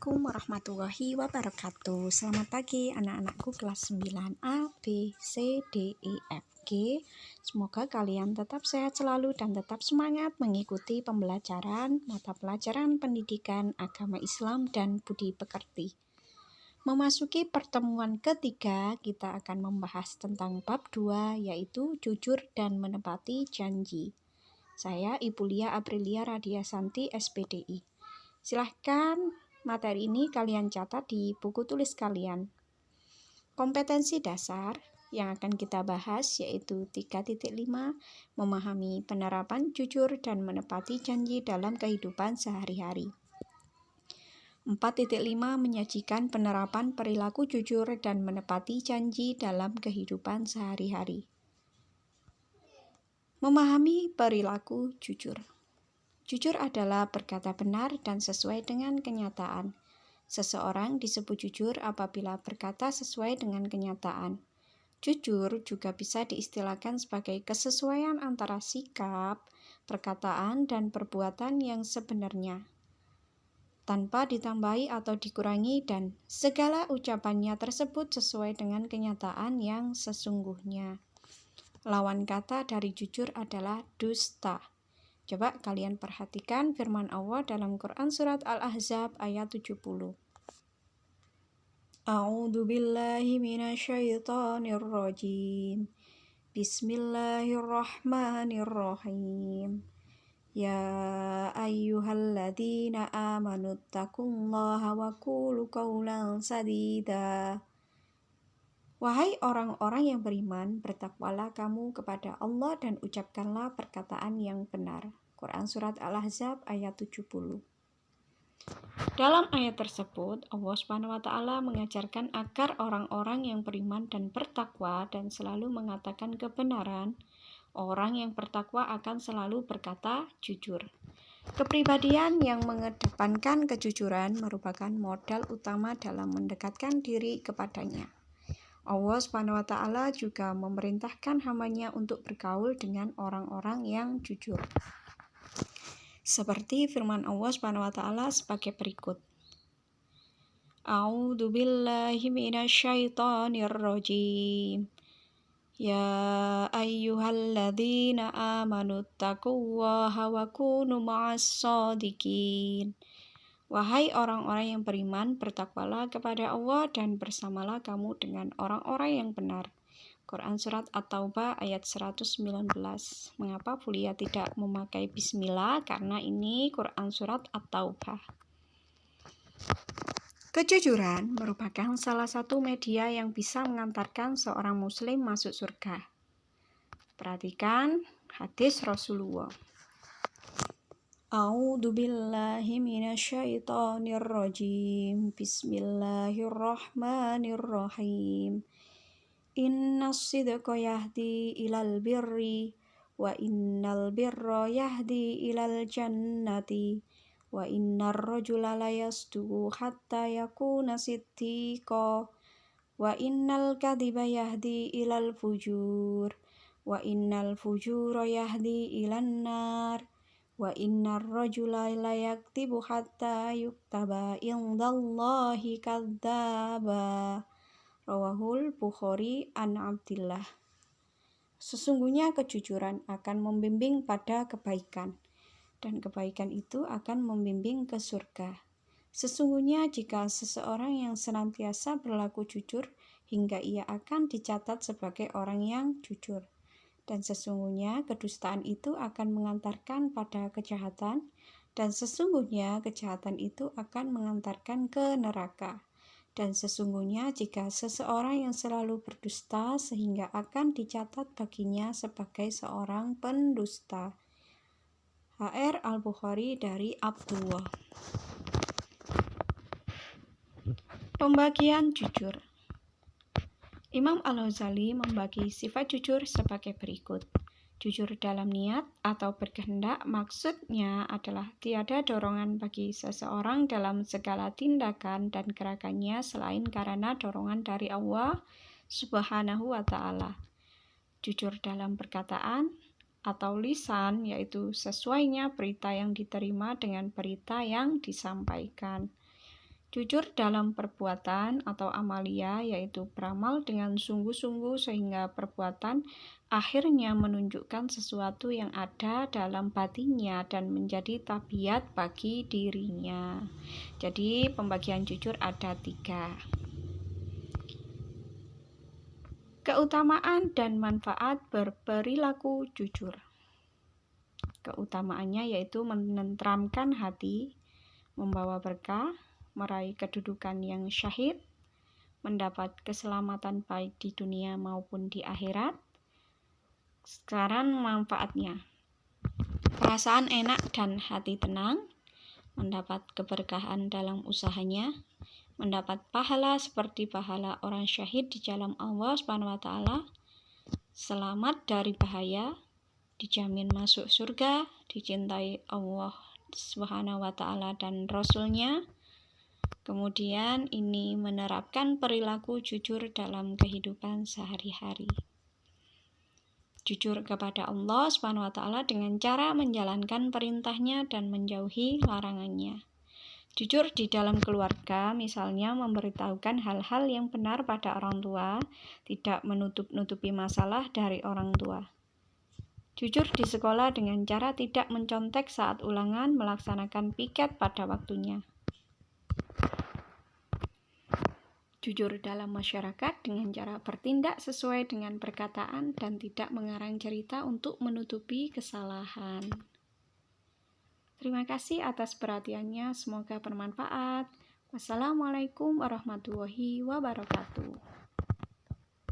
Assalamualaikum warahmatullahi wabarakatuh. Selamat pagi anak-anakku kelas 9A, B, C, D, E, F, G. Semoga kalian tetap sehat selalu dan tetap semangat mengikuti pembelajaran mata pelajaran pendidikan agama Islam dan budi pekerti. Memasuki pertemuan ketiga, kita akan membahas tentang bab 2, yaitu jujur dan menepati janji. Saya Ibu Lia Aprilia Radiasanti, SPDI. Silahkan materi ini kalian catat di buku tulis kalian. Kompetensi dasar yang akan kita bahas yaitu 3.5, memahami penerapan jujur dan menepati janji dalam kehidupan sehari-hari. 4.5, menyajikan penerapan perilaku jujur dan menepati janji dalam kehidupan sehari-hari. Memahami perilaku jujur. Jujur adalah berkata benar dan sesuai dengan kenyataan. Seseorang disebut jujur apabila berkata sesuai dengan kenyataan. Jujur juga bisa diistilahkan sebagai kesesuaian antara sikap, perkataan, dan perbuatan yang sebenarnya, tanpa ditambahi atau dikurangi, dan segala ucapannya tersebut sesuai dengan kenyataan yang sesungguhnya. Lawan kata dari jujur adalah dusta. Coba kalian perhatikan firman Allah dalam Quran surat Al-Ahzab ayat 70. A'udzu billahi minasyaitonir rajim. Bismillahirrahmanirrahim. Ya ayyuhalladzina amanu taqullaha wa qulu qawlan sadida. Wahai orang-orang yang beriman, bertakwalah kamu kepada Allah dan ucapkanlah perkataan yang benar. Quran Surat Al-Ahzab ayat 70. Dalam ayat tersebut, Allah SWT mengajarkan agar orang-orang yang beriman dan bertakwa dan selalu mengatakan kebenaran. Orang yang bertakwa akan selalu berkata jujur. Kepribadian yang mengedepankan kejujuran merupakan modal utama dalam mendekatkan diri kepadanya. Allah SWT juga memerintahkan hamba-Nya untuk bergaul dengan orang-orang yang jujur. Seperti firman Allah SWT sebagai berikut. A'udzu billahi minasyaitonir rajim. Ya ayyuhalladzina amanu taqullaha wa kunu ma'as shadiqin. Wahai orang-orang yang beriman, bertakwalah kepada Allah dan bersamalah kamu dengan orang-orang yang benar. Quran Surat At-Taubah ayat 119. Mengapa Bulia tidak memakai bismillah? Karena ini Quran Surat At-Taubah. Kejujuran merupakan salah satu media yang bisa mengantarkan seorang muslim masuk surga. Perhatikan hadis Rasulullah. A'udzu billahi minasyaitonir rajim. Bismillahirrahmanirrahim. Innas sidqa yahdi ilal birri wa innal birra yahdi ilal jannati wa innar rajula la yasduqu hatta yakuna siddiqa wa innal kadhiba yahdi ilal fujur wa innal fujura yahdi ilan nar wa innar rajula la yaktibu hatta yuktaba indallahi kadzdzaba. Rawahul Bukhari an Abdillah. Sesungguhnya kejujuran akan membimbing pada kebaikan, dan kebaikan itu akan membimbing ke surga. Sesungguhnya jika seseorang yang senantiasa berlaku jujur, hingga ia akan dicatat sebagai orang yang jujur. Dan sesungguhnya kedustaan itu akan mengantarkan pada kejahatan, dan sesungguhnya kejahatan itu akan mengantarkan ke neraka. Dan sesungguhnya jika seseorang yang selalu berdusta sehingga akan dicatat baginya sebagai seorang pendusta. HR Al-Bukhari dari Abdullah. Pembagian jujur. Imam Al-Ghazali membagi sifat jujur sebagai berikut. Jujur dalam niat atau berkehendak maksudnya adalah tiada dorongan bagi seseorang dalam segala tindakan dan gerakannya selain karena dorongan dari Allah Subhanahu wa Ta'ala. Jujur dalam perkataan atau lisan, yaitu sesuainya berita yang diterima dengan berita yang disampaikan. Jujur dalam perbuatan atau amalia, yaitu beramal dengan sungguh-sungguh sehingga perbuatan akhirnya menunjukkan sesuatu yang ada dalam batinnya dan menjadi tabiat bagi dirinya. Jadi pembagian jujur ada 3. Keutamaan dan manfaat berperilaku jujur. Keutamaannya yaitu menenteramkan hati, membawa berkah, meraih kedudukan yang syahid, mendapat keselamatan baik di dunia maupun di akhirat. Sekarang manfaatnya. Perasaan enak dan hati tenang, mendapat keberkahan dalam usahanya, mendapat pahala seperti pahala orang syahid di jalan Allah SWT, selamat dari bahaya, dijamin masuk surga, dicintai Allah SWT dan Rasulnya. Kemudian ini menerapkan perilaku jujur dalam kehidupan sehari-hari. Jujur kepada Allah SWT dengan cara menjalankan perintahnya dan menjauhi larangannya. Jujur di dalam keluarga, misalnya memberitahukan hal-hal yang benar pada orang tua, tidak menutup-nutupi masalah dari orang tua. Jujur di sekolah dengan cara tidak mencontek saat ulangan, melaksanakan piket pada waktunya. Jujur dalam masyarakat dengan cara bertindak sesuai dengan perkataan dan tidak mengarang cerita untuk menutupi kesalahan. Terima kasih atas perhatiannya, semoga bermanfaat. Wassalamualaikum warahmatullahi wabarakatuh.